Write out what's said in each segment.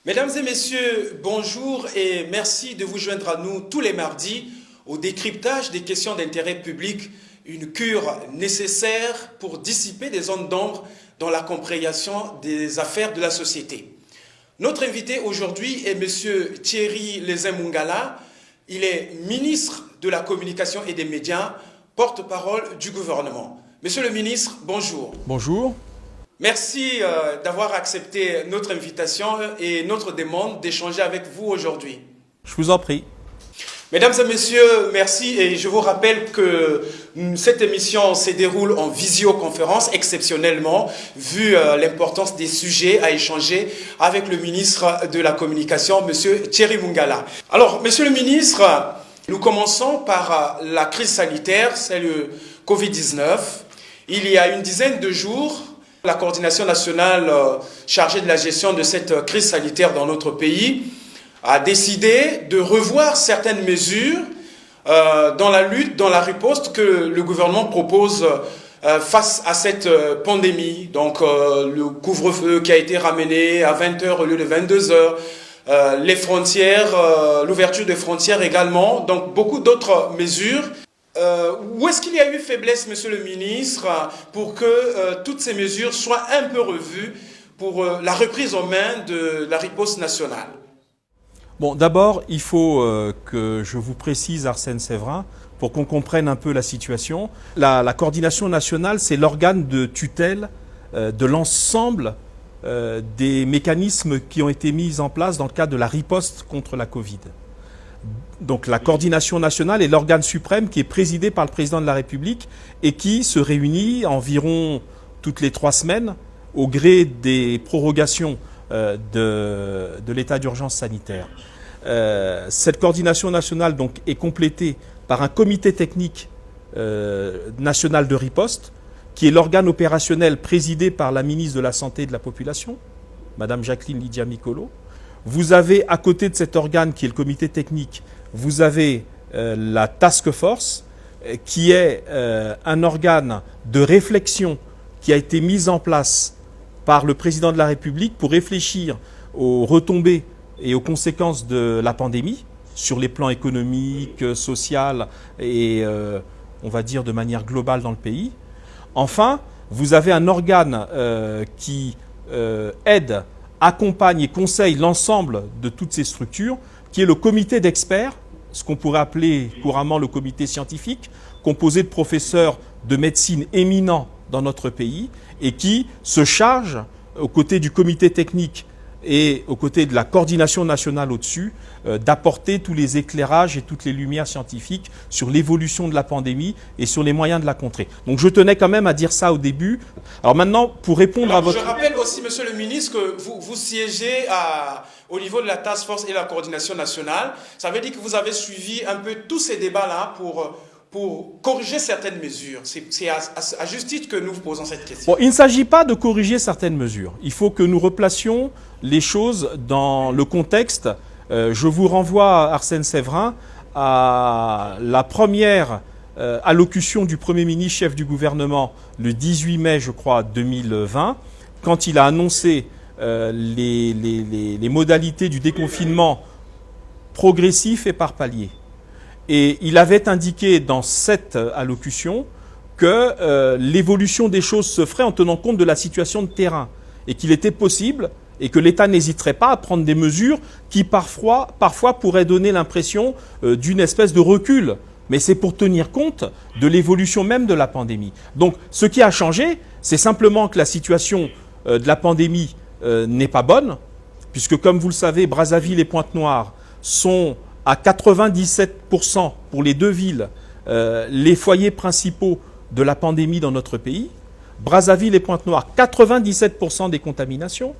Mesdames et messieurs, bonjour et merci de vous joindre à nous tous les mardis au décryptage des questions d'intérêt public, une cure nécessaire pour dissiper des zones d'ombre dans la compréhension des affaires de la société. Notre invité aujourd'hui est M. Thierry Lezin-Mungala. Il est ministre de la Communication et des Médias, porte-parole du gouvernement. Monsieur le ministre, bonjour. Bonjour. Merci d'avoir accepté notre invitation et notre demande d'échanger avec vous aujourd'hui. Je vous en prie. Mesdames et messieurs, merci et je vous rappelle que cette émission se déroule en visioconférence exceptionnellement vu l'importance des sujets à échanger avec le ministre de la Communication, M. Thierry Mungala. Alors, Monsieur le ministre, nous commençons par la crise sanitaire, c'est le Covid-19. Il y a une dizaine de jours, la coordination nationale chargée de la gestion de cette crise sanitaire dans notre pays a décidé de revoir certaines mesures dans la lutte, dans la riposte que le gouvernement propose face à cette pandémie. Donc le couvre-feu qui a été ramené à 20h au lieu de 22h, les frontières, l'ouverture des frontières également, donc beaucoup d'autres mesures. Où est-ce qu'il y a eu faiblesse, Monsieur le ministre, pour que toutes ces mesures soient un peu revues pour la reprise en main de la riposte nationale? Bon, d'abord, il faut que je vous précise, Arsène Séverin, pour qu'on comprenne un peu la situation. La coordination nationale, c'est l'organe de tutelle de l'ensemble des mécanismes qui ont été mis en place dans le cadre de la riposte contre la Covid. Donc la coordination nationale est l'organe suprême qui est présidé par le président de la République et qui se réunit environ toutes les 3 semaines au gré des prorogations de l'état d'urgence sanitaire. Cette coordination nationale donc, est complétée par un comité technique national de riposte qui est l'organe opérationnel présidé par la ministre de la Santé et de la Population, Madame Jacqueline Lydia-Micolo. Vous avez à côté de cet organe qui est le comité technique, vous avez la task force qui est un organe de réflexion qui a été mis en place par le président de la République pour réfléchir aux retombées et aux conséquences de la pandémie sur les plans économiques, social et on va dire de manière globale dans le pays. Enfin, vous avez un organe qui aide, accompagne et conseille l'ensemble de toutes ces structures, qui est le comité d'experts, ce qu'on pourrait appeler couramment le comité scientifique, composé de professeurs de médecine éminents dans notre pays, et qui se charge, aux côtés du comité technique et aux côtés de la coordination nationale au-dessus, d'apporter tous les éclairages et toutes les lumières scientifiques sur l'évolution de la pandémie et sur les moyens de la contrer. Donc je tenais quand même à dire ça au début. Alors maintenant, pour répondre à votre... Je rappelle aussi, Monsieur le ministre, que vous siégez au niveau de la task force et la coordination nationale. Ça veut dire que vous avez suivi un peu tous ces débats-là pour corriger certaines mesures. C'est à juste titre que nous vous posons cette question. Bon, il ne s'agit pas de corriger certaines mesures. Il faut que nous replacions les choses dans le contexte. Je vous renvoie, Arsène Séverin, à la première allocution du Premier ministre, chef du gouvernement, le 18 mai, je crois, 2020, quand il a annoncé les modalités du déconfinement progressif et par palier. Et il avait indiqué dans cette allocution que l'évolution des choses se ferait en tenant compte de la situation de terrain et qu'il était possible et que l'État n'hésiterait pas à prendre des mesures qui parfois pourraient donner l'impression d'une espèce de recul. Mais c'est pour tenir compte de l'évolution même de la pandémie. Donc ce qui a changé, c'est simplement que la situation de la pandémie n'est pas bonne, puisque comme vous le savez, Brazzaville et Pointe-Noire sont à 97% pour les deux villes, les foyers principaux de la pandémie dans notre pays. Brazzaville et Pointe-Noire, 97% des contaminations.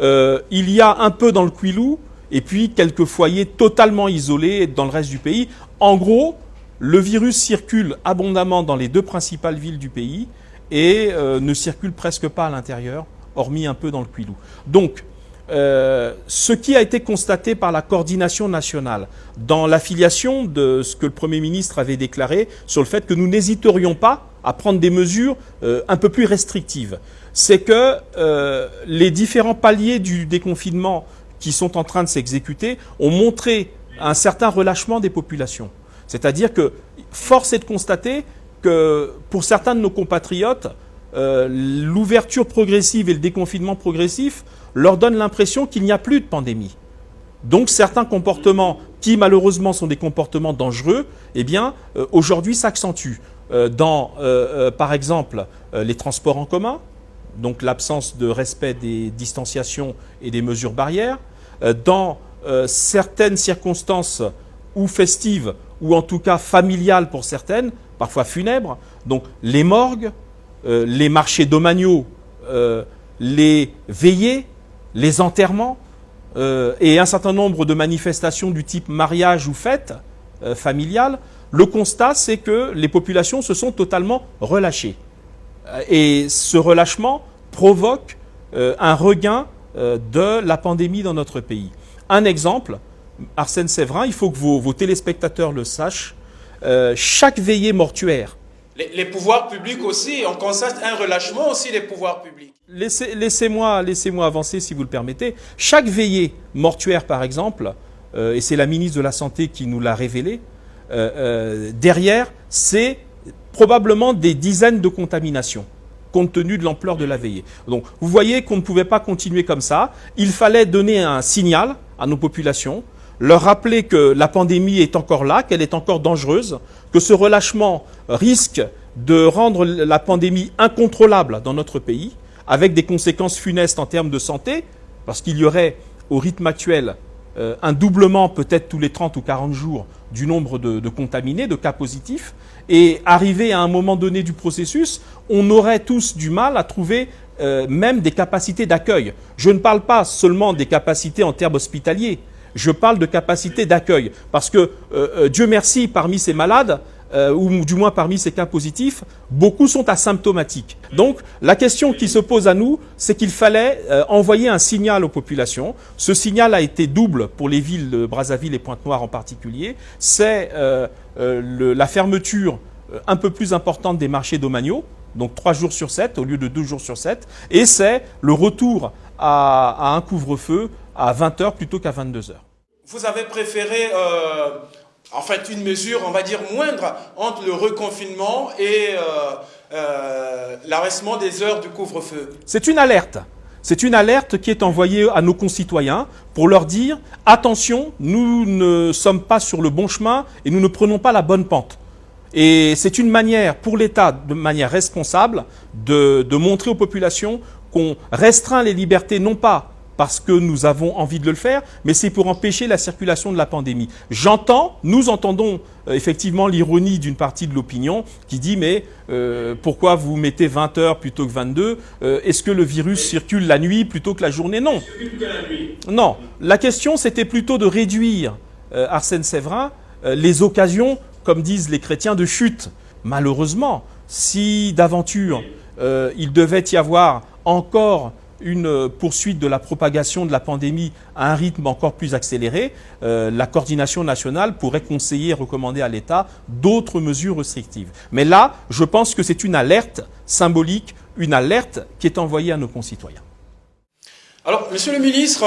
Il y a un peu dans le Kwilu et puis quelques foyers totalement isolés dans le reste du pays. En gros, le virus circule abondamment dans les 2 principales villes du pays et ne circule presque pas à l'intérieur, hormis un peu dans le Kwilu. Donc, ce qui a été constaté par la coordination nationale dans l'affiliation de ce que le Premier ministre avait déclaré sur le fait que nous n'hésiterions pas à prendre des mesures un peu plus restrictives, c'est que les différents paliers du déconfinement qui sont en train de s'exécuter ont montré un certain relâchement des populations. C'est-à-dire que force est de constater que pour certains de nos compatriotes, l'ouverture progressive et le déconfinement progressif leur donnent l'impression qu'il n'y a plus de pandémie. Donc certains comportements qui malheureusement sont des comportements dangereux, eh bien aujourd'hui s'accentuent. Par exemple, les transports en commun, donc l'absence de respect des distanciations et des mesures barrières, dans certaines circonstances ou festives, ou en tout cas familiales pour certaines, parfois funèbres, donc les morgues, les marchés domaniaux, les veillées, les enterrements, et un certain nombre de manifestations du type mariage ou fête familiale, le constat c'est que les populations se sont totalement relâchées. Et ce relâchement provoque un regain de la pandémie dans notre pays. Un exemple, Arsène Séverin, il faut que vos téléspectateurs le sachent, chaque veillée mortuaire. Les pouvoirs publics aussi, on constate un relâchement aussi des pouvoirs publics. Laissez-moi avancer si vous le permettez. Chaque veillée mortuaire, par exemple, et c'est la ministre de la Santé qui nous l'a révélé, derrière, c'est probablement des dizaines de contaminations, compte tenu de l'ampleur de la veillée. Donc, vous voyez qu'on ne pouvait pas continuer comme ça. Il fallait donner un signal à nos populations, leur rappeler que la pandémie est encore là, qu'elle est encore dangereuse, que ce relâchement risque de rendre la pandémie incontrôlable dans notre pays, avec des conséquences funestes en termes de santé, parce qu'il y aurait, au rythme actuel, un doublement peut-être tous les 30 ou 40 jours du nombre de contaminés, de cas positifs, et arrivé à un moment donné du processus, on aurait tous du mal à trouver même des capacités d'accueil. Je ne parle pas seulement des capacités en termes hospitaliers, je parle de capacités d'accueil, parce que Dieu merci, parmi ces malades, ou du moins parmi ces cas positifs, beaucoup sont asymptomatiques. Donc la question qui se pose à nous, c'est qu'il fallait envoyer un signal aux populations. Ce signal a été double pour les villes de Brazzaville et Pointe-Noire en particulier. C'est la fermeture un peu plus importante des marchés domaniaux, donc 3 jours sur 7 au lieu de 2 jours sur 7, et c'est le retour à un couvre-feu à 20h plutôt qu'à 22h. Vous avez préféré en fait une mesure, on va dire, moindre entre le reconfinement et l'arrêtement des heures du couvre-feu. C'est une alerte. C'est une alerte qui est envoyée à nos concitoyens pour leur dire « Attention, nous ne sommes pas sur le bon chemin et nous ne prenons pas la bonne pente ». Et c'est une manière pour l'État, de manière responsable, de montrer aux populations qu'on restreint les libertés, non pas parce que nous avons envie de le faire, mais c'est pour empêcher la circulation de la pandémie. Nous entendons effectivement l'ironie d'une partie de l'opinion qui dit « mais pourquoi vous mettez 20 heures plutôt que 22 Est-ce que le virus circule la nuit plutôt que la journée ?» Non. Non. La question, c'était plutôt de réduire, Arsène Séverin, les occasions, comme disent les chrétiens, de chute. Malheureusement, si d'aventure il devait y avoir encore une poursuite de la propagation de la pandémie à un rythme encore plus accéléré, la coordination nationale pourrait conseiller et recommander à l'État d'autres mesures restrictives. Mais là, je pense que c'est une alerte symbolique, une alerte qui est envoyée à nos concitoyens. Alors, Monsieur le ministre,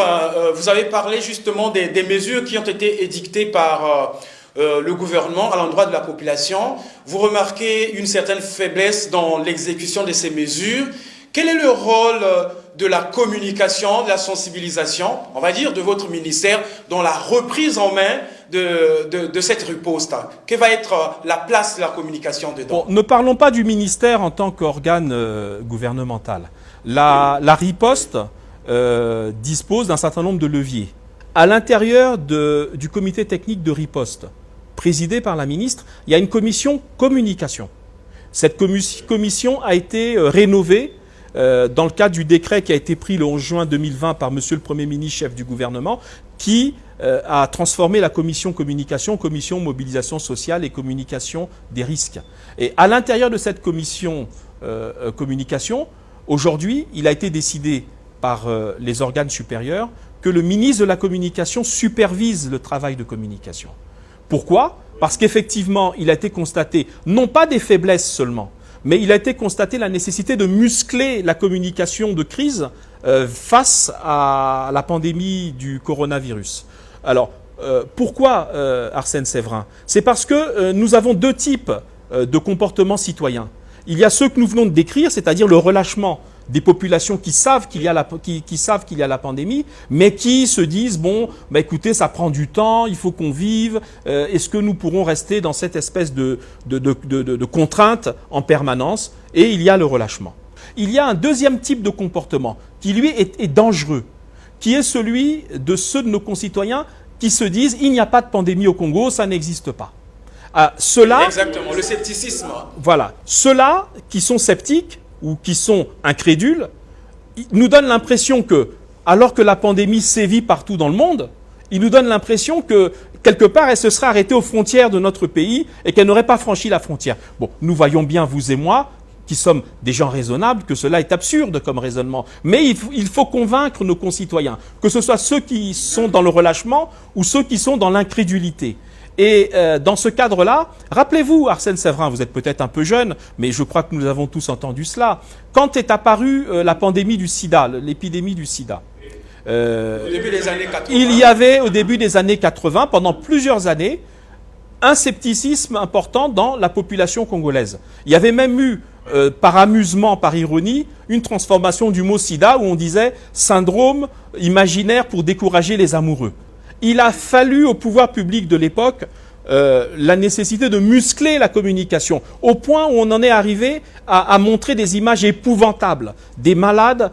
vous avez parlé justement des mesures qui ont été édictées par le gouvernement à l'endroit de la population. Vous remarquez une certaine faiblesse dans l'exécution de ces mesures. Quel est le rôle de la communication, de la sensibilisation, on va dire, de votre ministère dans la reprise en main de cette riposte? Quelle va être la place de la communication dedans? Bon, ne parlons pas du ministère en tant qu'organe gouvernemental. La riposte dispose d'un certain nombre de leviers. À l'intérieur du comité technique de riposte, présidé par la ministre, il y a une commission communication. Cette commission a été rénovée dans le cadre du décret qui a été pris le 11 juin 2020 par Monsieur le Premier ministre, chef du gouvernement, qui a transformé la commission communication en commission mobilisation sociale et communication des risques. Et à l'intérieur de cette commission communication, aujourd'hui, il a été décidé par les organes supérieurs que le ministre de la Communication supervise le travail de communication. Pourquoi? Parce qu'effectivement, il a été constaté, non pas des faiblesses seulement, mais il a été constaté la nécessité de muscler la communication de crise face à la pandémie du coronavirus. Alors, pourquoi Arsène Séverin? C'est parce que nous avons deux types de comportements citoyens. Il y a ceux que nous venons de décrire, c'est-à-dire le relâchement des populations qui savent qu'il y a la pandémie, mais qui se disent, bon, bah écoutez, ça prend du temps, il faut qu'on vive, est-ce que nous pourrons rester dans cette espèce de contrainte en permanence? Et il y a le relâchement. Il y a un deuxième type de comportement qui, lui, est dangereux, qui est celui de ceux de nos concitoyens qui se disent, il n'y a pas de pandémie au Congo, ça n'existe pas. Ceux-là, exactement, le scepticisme. Voilà, ceux-là qui sont sceptiques ou qui sont incrédules, nous donnent l'impression que, alors que la pandémie sévit partout dans le monde, ils nous donnent l'impression que, quelque part, elle se serait arrêtée aux frontières de notre pays et qu'elle n'aurait pas franchi la frontière. Bon, nous voyons bien, vous et moi, qui sommes des gens raisonnables, que cela est absurde comme raisonnement. Mais il faut convaincre nos concitoyens, que ce soit ceux qui sont dans le relâchement ou ceux qui sont dans l'incrédulité. Et dans ce cadre-là, rappelez-vous, Arsène Séverin, vous êtes peut-être un peu jeune, mais je crois que nous avons tous entendu cela. Quand est apparue la pandémie du sida, l'épidémie du sida, au début des années 80. Il y avait, au début des années 80, pendant plusieurs années, un scepticisme important dans la population congolaise. Il y avait même eu, par amusement, par ironie, une transformation du mot sida où on disait « syndrome imaginaire pour décourager les amoureux ». Il a fallu au pouvoir public de l'époque la nécessité de muscler la communication, au point où on en est arrivé à montrer des images épouvantables, des malades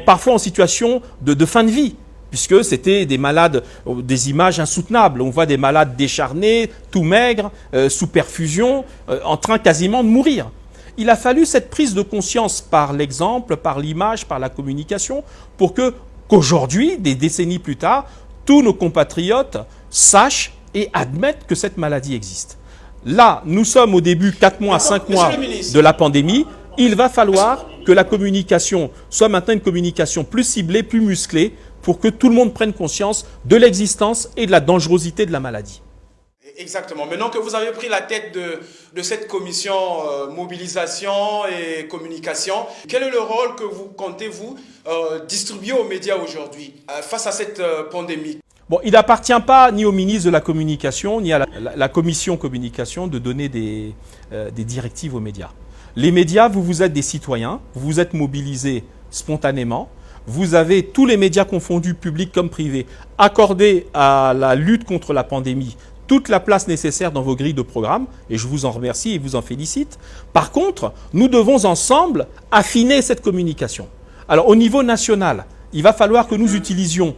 parfois en situation de fin de vie, puisque c'était des malades, des images insoutenables. On voit des malades décharnés, tout maigres, sous perfusion, en train quasiment de mourir. Il a fallu cette prise de conscience par l'exemple, par l'image, par la communication, pour qu'aujourd'hui, des décennies plus tard, tous nos compatriotes sachent et admettent que cette maladie existe. Là, nous sommes au début 4 mois, 5 mois de la pandémie. Il va falloir que la communication soit maintenant une communication plus ciblée, plus musclée, pour que tout le monde prenne conscience de l'existence et de la dangerosité de la maladie. Exactement. Maintenant que vous avez pris la tête de cette commission mobilisation et communication, quel est le rôle que vous comptez distribuer aux médias aujourd'hui face à cette pandémie? Bon, il n'appartient pas ni au ministre de la Communication, ni à la commission communication de donner des directives aux médias. Les médias, vous êtes des citoyens, vous vous êtes mobilisés spontanément. Vous avez tous les médias confondus, publics comme privés, accordés à la lutte contre la pandémie toute la place nécessaire dans vos grilles de programme, et je vous en remercie et vous en félicite. Par contre, nous devons ensemble affiner cette communication. Alors, au niveau national, il va falloir que nous utilisions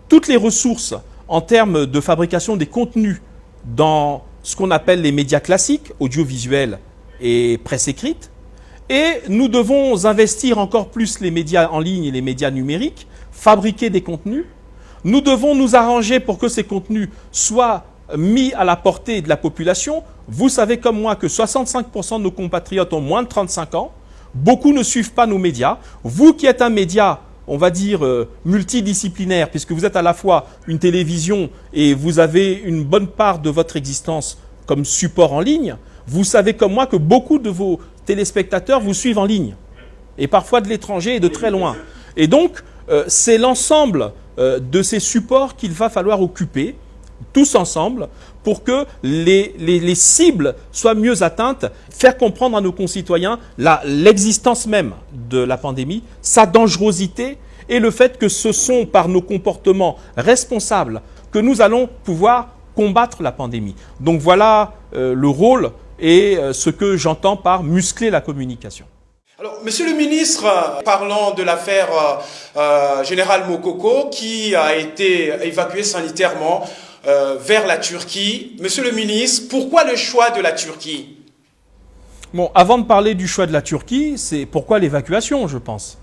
toutes les ressources en termes de fabrication des contenus dans ce qu'on appelle les médias classiques, audiovisuels et presse écrite. Et nous devons investir encore plus les médias en ligne et les médias numériques, fabriquer des contenus. Nous devons nous arranger pour que ces contenus soient mis à la portée de la population. Vous savez comme moi que 65% de nos compatriotes ont moins de 35 ans. Beaucoup ne suivent pas nos médias. Vous qui êtes un média, on va dire, multidisciplinaire, puisque vous êtes à la fois une télévision et vous avez une bonne part de votre existence comme support en ligne, vous savez comme moi que beaucoup de vos téléspectateurs vous suivent en ligne, et parfois de l'étranger et de très loin. Et donc, c'est l'ensemble de ces supports qu'il va falloir occuper, tous ensemble, pour que les cibles soient mieux atteintes, faire comprendre à nos concitoyens l'existence même de la pandémie, sa dangerosité et le fait que ce sont par nos comportements responsables que nous allons pouvoir combattre la pandémie. Donc voilà le rôle et ce que j'entends par muscler la communication. Alors, Monsieur le ministre, parlons de l'affaire Général Mokoko qui a été évacué sanitairement vers la Turquie. Monsieur le ministre, pourquoi le choix de la Turquie? Bon, avant de parler du choix de la Turquie, c'est pourquoi l'évacuation, je pense.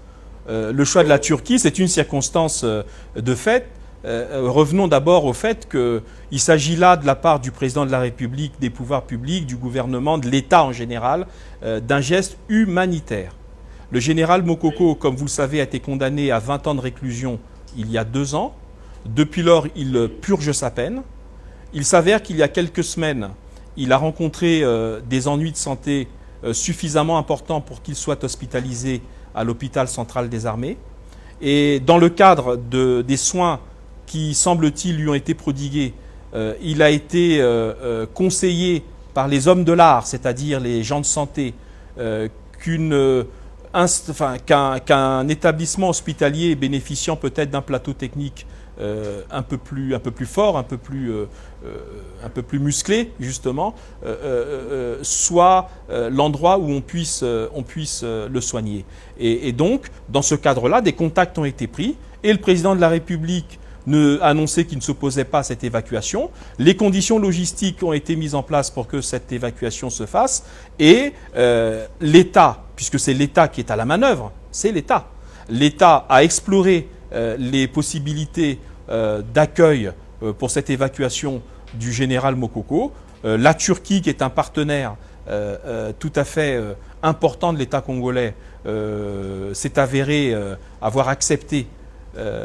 Le choix de la Turquie, c'est une circonstance de fait. Revenons d'abord au fait qu'il s'agit là, de la part du président de la République, des pouvoirs publics, du gouvernement, de l'État en général, d'un geste humanitaire. Le général Mokoko, comme vous le savez, a été condamné à 20 ans de réclusion il y a 2 ans. Depuis lors, il purge sa peine. Il s'avère qu'il y a quelques semaines, il a rencontré des ennuis de santé suffisamment importants pour qu'il soit hospitalisé à l'hôpital central des armées. Et dans le cadre des soins qui, semble-t-il, lui ont été prodigués, il a été conseillé par les hommes de l'art, c'est-à-dire les gens de santé, qu'un établissement hospitalier bénéficiant peut-être d'un plateau technique un peu plus fort, un peu plus musclé justement, soit l'endroit où on puisse le soigner. Et donc, dans ce cadre-là, des contacts ont été pris et le président de la République a annoncé qu'il ne s'opposait pas à cette évacuation. Les conditions logistiques ont été mises en place pour que cette évacuation se fasse et l'État, puisque c'est l'État qui est à la manœuvre, c'est l'État. L'État a exploré les possibilités d'accueil pour cette évacuation du général Mokoko. La Turquie, qui est un partenaire tout à fait important de l'État congolais, s'est avéré avoir accepté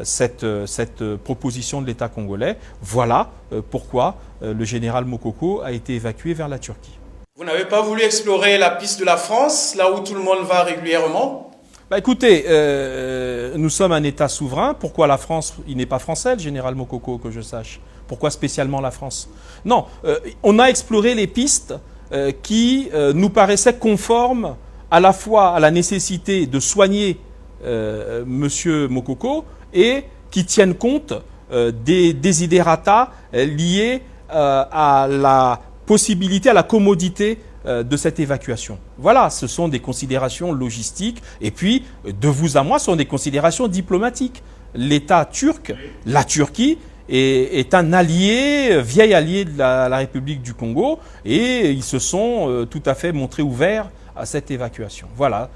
cette proposition de l'État congolais. Voilà pourquoi le général Mokoko a été évacué vers la Turquie. Vous n'avez pas voulu explorer la piste de la France, là où tout le monde va régulièrement ? Écoutez, nous sommes un État souverain. Pourquoi la France? Il n'est pas français, le général Mokoko, que je sache. Pourquoi spécialement la France? Non, on a exploré les pistes qui nous paraissaient conformes à la fois à la nécessité de soigner Monsieur Mokoko et qui tiennent compte des desiderata liés à la possibilité, à la commodité de cette évacuation. Voilà, ce sont des considérations logistiques et puis, de vous à moi, ce sont des considérations diplomatiques. L'État turc, la Turquie, est un allié, vieil allié de la République du Congo et ils se sont tout à fait montrés ouverts à cette évacuation. Voilà.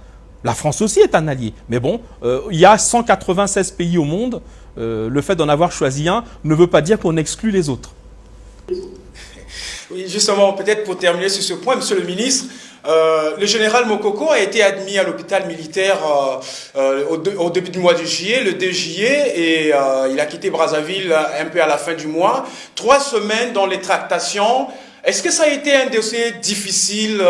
La France aussi est un allié. Mais bon, il y a 196 pays au monde. Le fait d'en avoir choisi un ne veut pas dire qu'on exclut les autres. Oui, justement, peut-être pour terminer sur ce point, Monsieur le ministre, le général Mokoko a été admis à l'hôpital militaire au début du mois de juillet, le 2 juillet, et il a quitté Brazzaville un peu à la fin du mois. 3 semaines dans les tractations. Est-ce que ça a été un dossier difficile,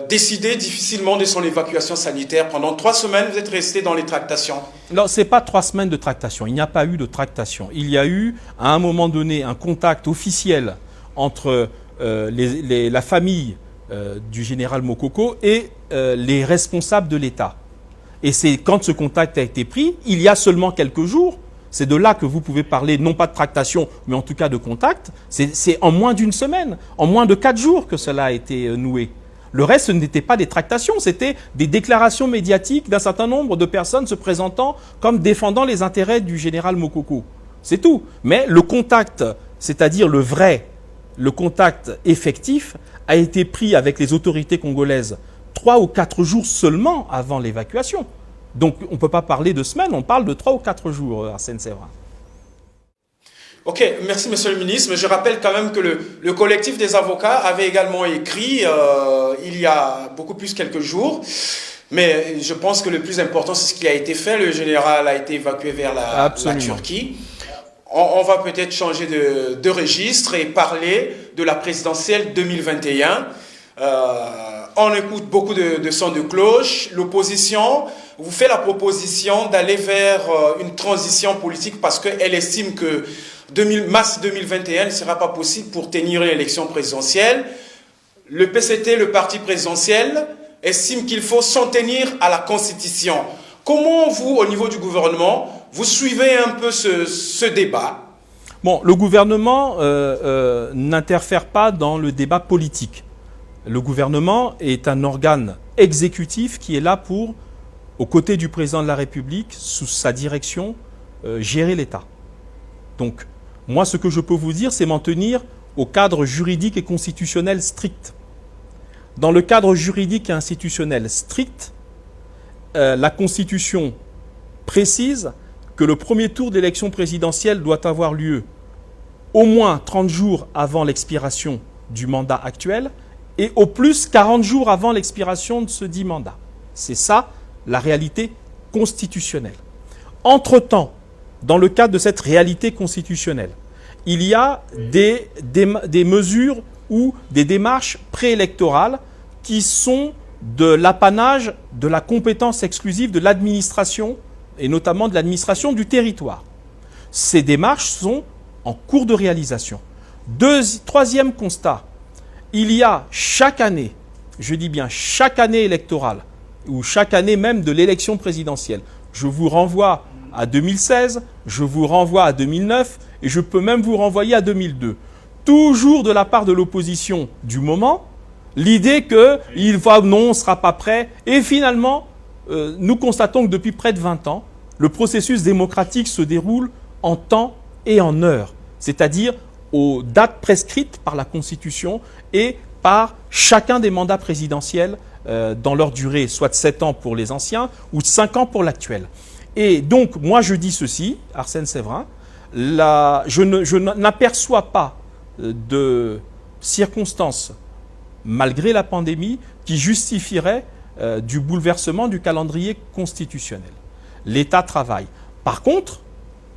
décidé difficilement de son évacuation sanitaire? Pendant 3 semaines, vous êtes resté dans les tractations. Non, ce n'est pas 3 semaines de tractation. Il n'y a pas eu de tractation. Il y a eu, à un moment donné, un contact officiel entre la famille du général Mokoko et les responsables de l'État. Et c'est quand ce contact a été pris, il y a seulement quelques jours, c'est de là que vous pouvez parler, non pas de tractation, mais en tout cas de contact, c'est en moins d'une semaine, en moins de 4 jours que cela a été noué. Le reste, ce n'était pas des tractations, c'était des déclarations médiatiques d'un certain nombre de personnes se présentant comme défendant les intérêts du général Mokoko. C'est tout. Mais le contact, c'est-à-dire le contact effectif a été pris avec les autorités congolaises 3 ou 4 jours seulement avant l'évacuation. Donc on ne peut pas parler de semaines, on parle de 3 ou 4 jours, Arsène Séverin. Ok, merci Monsieur le ministre. Mais je rappelle quand même que le collectif des avocats avait également écrit il y a beaucoup plus quelques jours. Mais je pense que le plus important, c'est ce qui a été fait. Le général a été évacué vers la Turquie. On va peut-être changer de registre et parler de la présidentielle 2021. On écoute beaucoup de sons de cloche. L'opposition vous fait la proposition d'aller vers une transition politique parce qu'elle estime que mars 2021 ne sera pas possible pour tenir l'élection présidentielle. Le PCT, le parti présidentiel, estime qu'il faut s'en tenir à la Constitution. Comment vous, au niveau du gouvernement, vous suivez un peu ce débat? Bon, le gouvernement n'interfère pas dans le débat politique. Le gouvernement est un organe exécutif qui est là pour, aux côtés du président de la République, sous sa direction, gérer l'État. Donc, moi, ce que je peux vous dire, c'est m'en tenir au cadre juridique et constitutionnel strict. Dans le cadre juridique et institutionnel strict, la Constitution précise que le premier tour d'élection présidentielle doit avoir lieu au moins 30 jours avant l'expiration du mandat actuel et au plus 40 jours avant l'expiration de ce dit mandat. C'est ça la réalité constitutionnelle. Entre-temps, dans le cadre de cette réalité constitutionnelle, il y a des mesures ou des démarches préélectorales qui sont de l'apanage de la compétence exclusive de l'administration et notamment de l'administration du territoire. Ces démarches sont en cours de réalisation. Troisième constat, il y a chaque année, je dis bien chaque année électorale, ou chaque année même de l'élection présidentielle, je vous renvoie à 2016, je vous renvoie à 2009 et je peux même vous renvoyer à 2002. Toujours de la part de l'opposition du moment, l'idée qu'il va, non, on ne sera pas prêt. Et finalement, nous constatons que depuis près de 20 ans, le processus démocratique se déroule en temps et en heure, c'est-à-dire aux dates prescrites par la Constitution et par chacun des mandats présidentiels dans leur durée, soit de 7 ans pour les anciens ou de 5 ans pour l'actuel. Et donc, moi je dis ceci, Arsène Séverin, je n'aperçois pas de circonstances, malgré la pandémie, qui justifieraient du bouleversement du calendrier constitutionnel. L'État travaille. Par contre,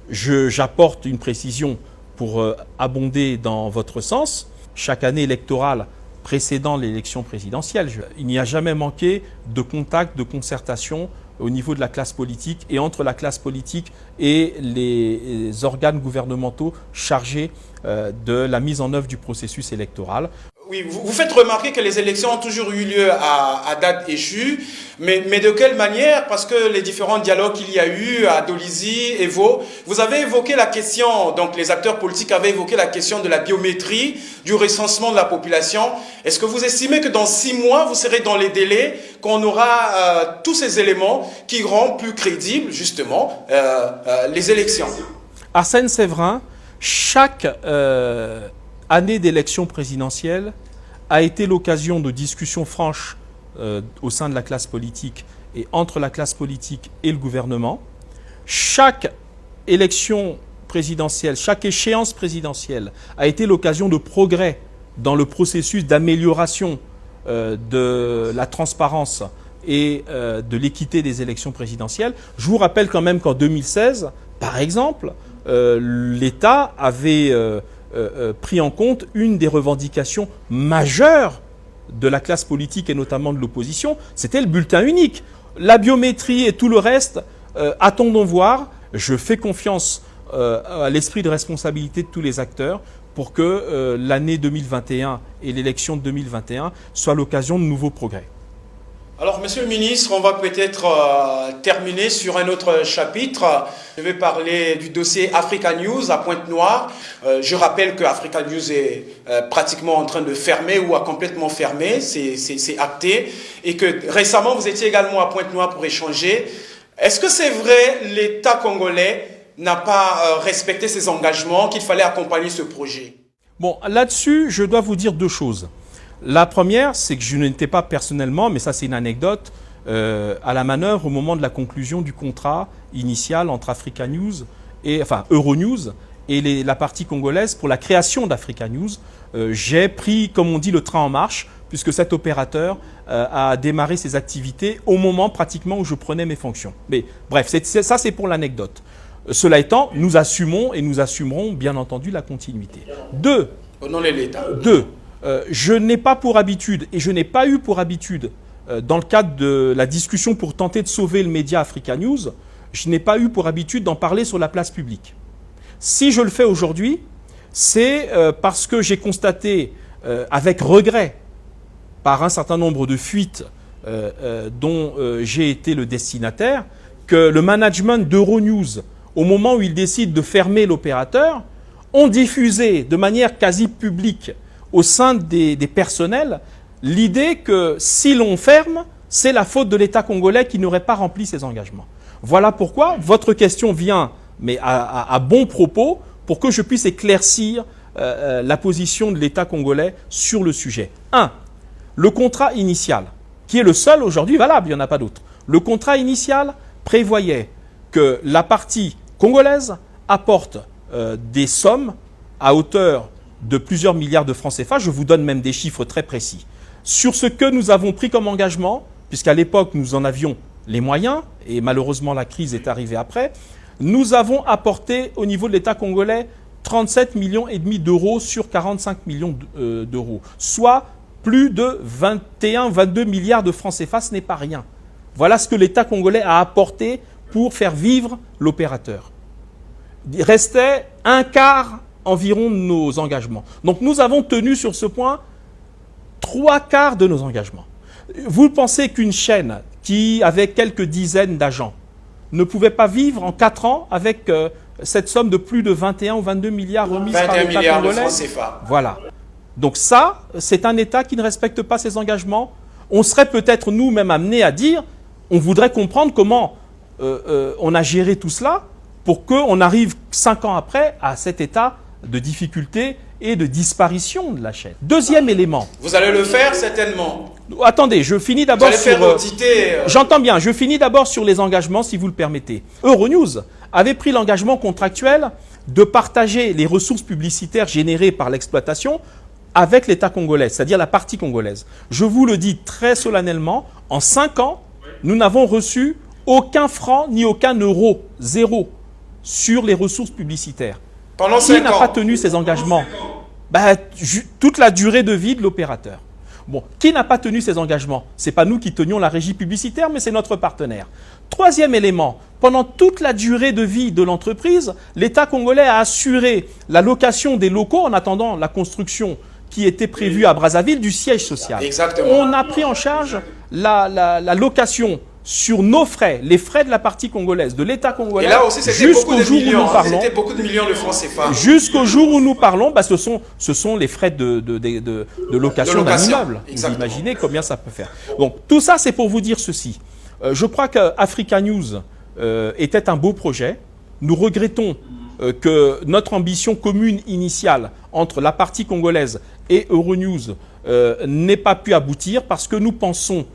j'apporte une précision pour abonder dans votre sens. Chaque année électorale précédant l'élection présidentielle, il n'y a jamais manqué de contact, de concertation au niveau de la classe politique et entre la classe politique et les organes gouvernementaux chargés de la mise en œuvre du processus électoral. Oui, vous faites remarquer que les élections ont toujours eu lieu à date échue, mais de quelle manière? Parce que les différents dialogues qu'il y a eu à Dolisie, Evo, vous avez évoqué la question, donc les acteurs politiques avaient évoqué la question de la biométrie, du recensement de la population. Est-ce que vous estimez que dans 6 mois, vous serez dans les délais, qu'on aura tous ces éléments qui rendent plus crédibles, justement, les élections? Arsène Séverin, chaque année d'élection présidentielle a été l'occasion de discussions franches au sein de la classe politique et entre la classe politique et le gouvernement. Chaque élection présidentielle, chaque échéance présidentielle a été l'occasion de progrès dans le processus d'amélioration de la transparence et de l'équité des élections présidentielles. Je vous rappelle quand même qu'en 2016, par exemple, l'État avait pris en compte une des revendications majeures de la classe politique et notamment de l'opposition, c'était le bulletin unique. La biométrie et tout le reste, attendons voir. Je fais confiance à l'esprit de responsabilité de tous les acteurs pour que l'année 2021 et l'élection de 2021 soient l'occasion de nouveaux progrès. Alors, Monsieur le Ministre, on va peut-être terminer sur un autre chapitre. Je vais parler du dossier Africa News à Pointe-Noire. Je rappelle que Africa News est pratiquement en train de fermer ou a complètement fermé, c'est acté. Et que récemment, vous étiez également à Pointe-Noire pour échanger. Est-ce que c'est vrai, l'État congolais n'a pas respecté ses engagements, qu'il fallait accompagner ce projet? Bon, là-dessus, je dois vous dire 2 choses. La première, c'est que je n'étais pas personnellement, mais ça c'est une anecdote, à la manœuvre au moment de la conclusion du contrat initial entre Africa News Euronews et la partie congolaise pour la création d'Africa News. J'ai pris, comme on dit, le train en marche, puisque cet opérateur a démarré ses activités au moment pratiquement où je prenais mes fonctions. Mais bref, ça c'est pour l'anecdote. Cela étant, nous assumons et nous assumerons bien entendu la continuité. 2. Au nom de l'État. 2. Je n'ai pas pour habitude, et je n'ai pas eu pour habitude, dans le cadre de la discussion pour tenter de sauver le média Africa News, je n'ai pas eu pour habitude d'en parler sur la place publique. Si je le fais aujourd'hui, c'est parce que j'ai constaté avec regret, par un certain nombre de fuites dont j'ai été le destinataire, que le management d'Euronews, au moment où il décide de fermer l'opérateur, ont diffusé de manière quasi publique au sein des personnels l'idée que si l'on ferme, c'est la faute de l'État congolais qui n'aurait pas rempli ses engagements. Voilà pourquoi votre question vient, mais à bon propos, pour que je puisse éclaircir la position de l'État congolais sur le sujet. 1. Le contrat initial, qui est le seul aujourd'hui valable, il n'y en a pas d'autre. Le contrat initial prévoyait que la partie congolaise apporte des sommes à hauteur de plusieurs milliards de francs CFA. Je vous donne même des chiffres très précis. Sur ce que nous avons pris comme engagement, puisqu'à l'époque nous en avions les moyens, et malheureusement la crise est arrivée après, nous avons apporté au niveau de l'État congolais 37,5 millions d'euros sur 45 millions d'euros, soit plus de 21-22 milliards de francs CFA, ce n'est pas rien. Voilà ce que l'État congolais a apporté pour faire vivre l'opérateur. Il restait un quart environ de nos engagements. Donc nous avons tenu sur ce point 3/4 de nos engagements. Vous pensez qu'une chaîne qui avait quelques dizaines d'agents ne pouvait pas vivre en 4 ans avec cette somme de plus de 21 ou 22 milliards remise par l'État congolais? 21 milliards de francs CFA. Voilà. Donc ça, c'est un État qui ne respecte pas ses engagements. On serait peut-être nous-mêmes amenés à dire, on voudrait comprendre comment on a géré tout cela pour qu'on arrive 5 ans après à cet état de difficulté et de disparition de la chaîne. Deuxième élément. Vous allez le faire certainement. Attendez, je finis d'abord sur... J'entends bien, je finis d'abord sur les engagements si vous le permettez. Euronews avait pris l'engagement contractuel de partager les ressources publicitaires générées par l'exploitation avec l'État congolais, c'est-à-dire la partie congolaise. Je vous le dis très solennellement, en 5 ans, nous n'avons reçu aucun franc ni aucun euro, zéro, sur les ressources publicitaires. Pendant 5 ans. Qui n'a pas tenu ses engagements? Toute la durée de vie de l'opérateur. Bon, qui n'a pas tenu ses engagements? Ce n'est pas nous qui tenions la régie publicitaire, mais c'est notre partenaire. Troisième élément, pendant toute la durée de vie de l'entreprise, l'État congolais a assuré la location des locaux en attendant la construction qui était prévue à Brazzaville du siège social. Exactement. On a pris en charge la location sur nos frais, les frais de la partie congolaise, de l'État congolais, et là aussi, jusqu'au jour où nous parlons. C'était beaucoup de millions de francs CFA. Jusqu'au jour où nous parlons, ce sont les frais de location d'un immeuble. Vous imaginez combien ça peut faire. Donc tout ça, c'est pour vous dire ceci. Je crois qu'Africa News était un beau projet. Nous regrettons que notre ambition commune initiale entre la partie congolaise et Euronews n'ait pas pu aboutir parce que nous pensions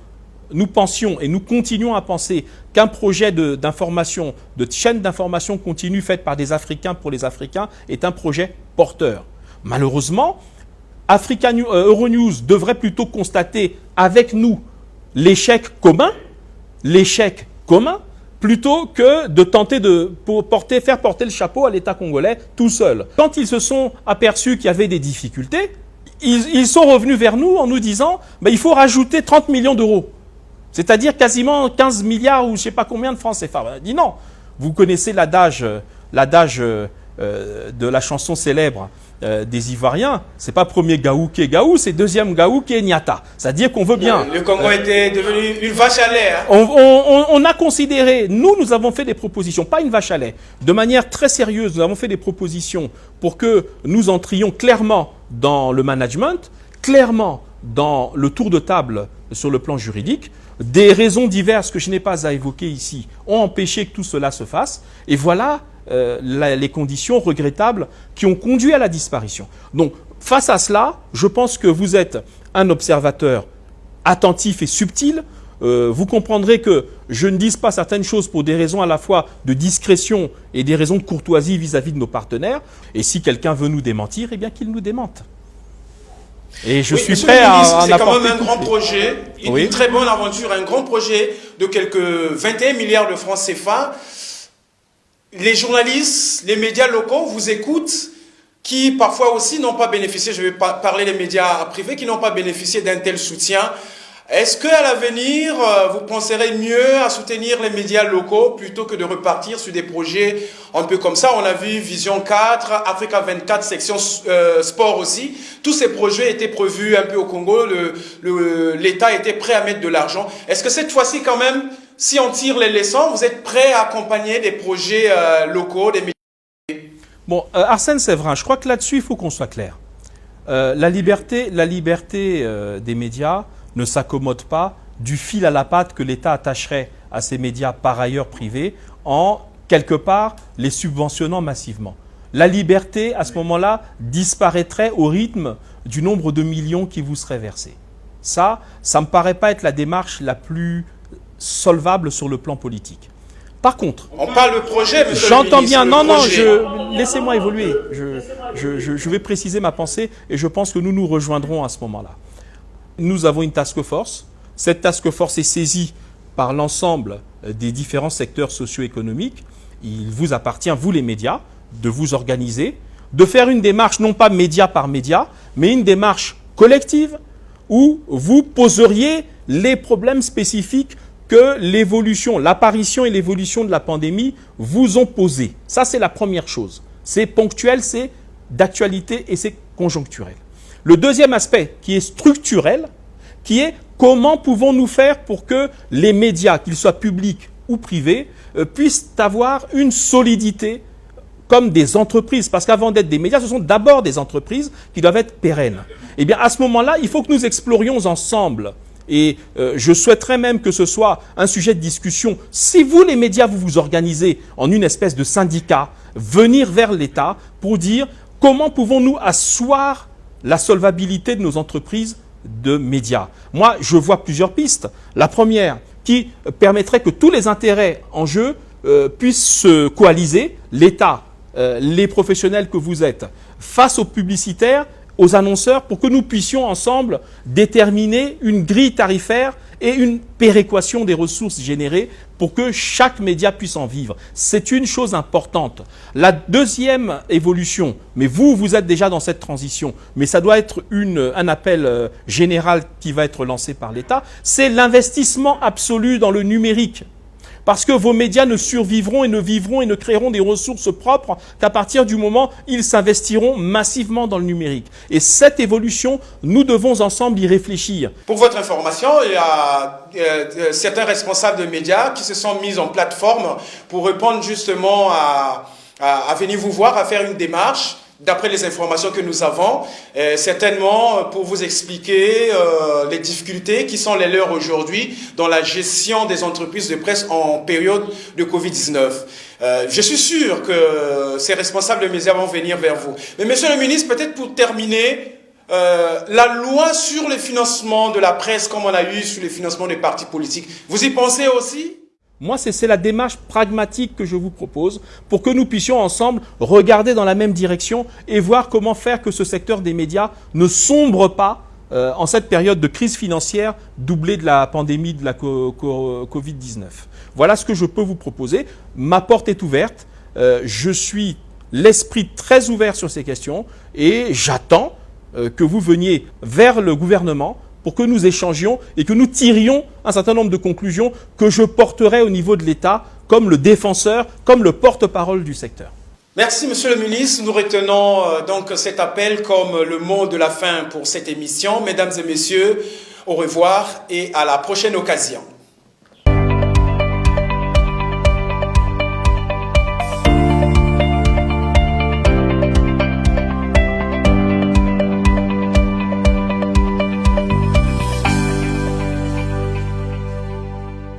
et nous continuons à penser qu'un projet d'information, de chaîne d'information continue faite par des Africains pour les Africains est un projet porteur. Malheureusement, Euronews devrait plutôt constater avec nous l'échec commun, plutôt que de tenter de faire porter le chapeau à l'État congolais tout seul. Quand ils se sont aperçus qu'il y avait des difficultés, ils sont revenus vers nous en nous disant il faut rajouter 30 millions d'euros. C'est-à-dire quasiment 15 milliards ou je ne sais pas combien de francs CFA. On a dit non. Vous connaissez l'adage de la chanson célèbre des Ivoiriens. Ce n'est pas premier Gaou qui est Gaou, c'est deuxième Gaou qui est Niata. C'est-à-dire qu'on veut bien. Le Congo était devenu une vache à lait. Hein. On a considéré, nous avons fait des propositions, pas une vache à lait. De manière très sérieuse, nous avons fait des propositions pour que nous entrions clairement dans le management, clairement dans le tour de table sur le plan juridique. Des raisons diverses que je n'ai pas à évoquer ici ont empêché que tout cela se fasse. Et voilà les conditions regrettables qui ont conduit à la disparition. Donc, face à cela, je pense que vous êtes un observateur attentif et subtil. Vous comprendrez que je ne dise pas certaines choses pour des raisons à la fois de discrétion et des raisons de courtoisie vis-à-vis de nos partenaires. Et si quelqu'un veut nous démentir, eh bien qu'il nous démente. Et je suis prêt à c'est quand même un grand projet, une très bonne aventure, un grand projet de quelques 21 milliards de francs CFA. Les journalistes, les médias locaux vous écoutent, qui parfois aussi n'ont pas bénéficié, je vais parler des médias privés, qui n'ont pas bénéficié d'un tel soutien. Est-ce qu'à l'avenir, vous penserez mieux à soutenir les médias locaux plutôt que de repartir sur des projets un peu comme ça? On a vu Vision 4, Africa 24, section sport aussi. Tous ces projets étaient prévus un peu au Congo. L'État était prêt à mettre de l'argent. Est-ce que cette fois-ci, quand même, si on tire les leçons, vous êtes prêt à accompagner des projets locaux, des médias? Bon, Arsène Séverin, je crois que là-dessus, il faut qu'on soit clair. La liberté des médias ne s'accommode pas du fil à la patte que l'État attacherait à ces médias par ailleurs privés en, quelque part, les subventionnant massivement. La liberté, à ce moment-là, disparaîtrait au rythme du nombre de millions qui vous seraient versés. Ça ne me paraît pas être la démarche la plus solvable sur le plan politique. Par contre, on parle de projet, monsieur j'entends le ministre, bien, laissez-moi évoluer. Je vais préciser ma pensée et je pense que nous nous rejoindrons à ce moment-là. Nous avons une task force. Cette task force est saisie par l'ensemble des différents secteurs socio-économiques. Il vous appartient, vous les médias, de vous organiser, de faire une démarche non pas média par média, mais une démarche collective où vous poseriez les problèmes spécifiques que l'apparition et l'évolution de la pandémie vous ont posé. Ça, c'est la première chose. C'est ponctuel, c'est d'actualité et c'est conjoncturel. Le deuxième aspect, qui est structurel, qui est comment pouvons-nous faire pour que les médias, qu'ils soient publics ou privés, puissent avoir une solidité comme des entreprises. Parce qu'avant d'être des médias, ce sont d'abord des entreprises qui doivent être pérennes. Eh bien, à ce moment-là, il faut que nous explorions ensemble. Et je souhaiterais même que ce soit un sujet de discussion. Si vous, les médias, vous vous organisez en une espèce de syndicat, venir vers l'État pour dire comment pouvons-nous asseoir la solvabilité de nos entreprises de médias. Moi, je vois plusieurs pistes. La première, qui permettrait que tous les intérêts en jeu puissent se coaliser, l'État, les professionnels que vous êtes, face aux publicitaires, aux annonceurs, pour que nous puissions ensemble déterminer une grille tarifaire et une péréquation des ressources générées pour que chaque média puisse en vivre. C'est une chose importante. La deuxième évolution, mais vous êtes déjà dans cette transition, mais ça doit être un appel général qui va être lancé par l'État, c'est l'investissement absolu dans le numérique. Parce que vos médias ne survivront et ne vivront et ne créeront des ressources propres qu'à partir du moment où ils s'investiront massivement dans le numérique. Et cette évolution, nous devons ensemble y réfléchir. Pour votre information, il y a certains responsables de médias qui se sont mis en plateforme pour répondre justement à venir vous voir, à faire une démarche. D'après les informations que nous avons, certainement pour vous expliquer les difficultés qui sont les leurs aujourd'hui dans la gestion des entreprises de presse en période de Covid-19. Je suis sûr que ces responsables de médias vont venir vers vous. Mais monsieur le ministre, peut-être pour terminer, la loi sur le financement de la presse, comme on a eu sur le financement des partis politiques, vous y pensez aussi ? Moi, c'est la démarche pragmatique que je vous propose pour que nous puissions ensemble regarder dans la même direction et voir comment faire que ce secteur des médias ne sombre pas en cette période de crise financière doublée de la pandémie de la Covid-19. Voilà ce que je peux vous proposer. Ma porte est ouverte. Je suis l'esprit très ouvert sur ces questions et j'attends que vous veniez vers le gouvernement pour que nous échangions et que nous tirions un certain nombre de conclusions que je porterai au niveau de l'État comme le défenseur, comme le porte-parole du secteur. Merci monsieur le ministre. Nous retenons donc cet appel comme le mot de la fin pour cette émission. Mesdames et messieurs, au revoir et à la prochaine occasion.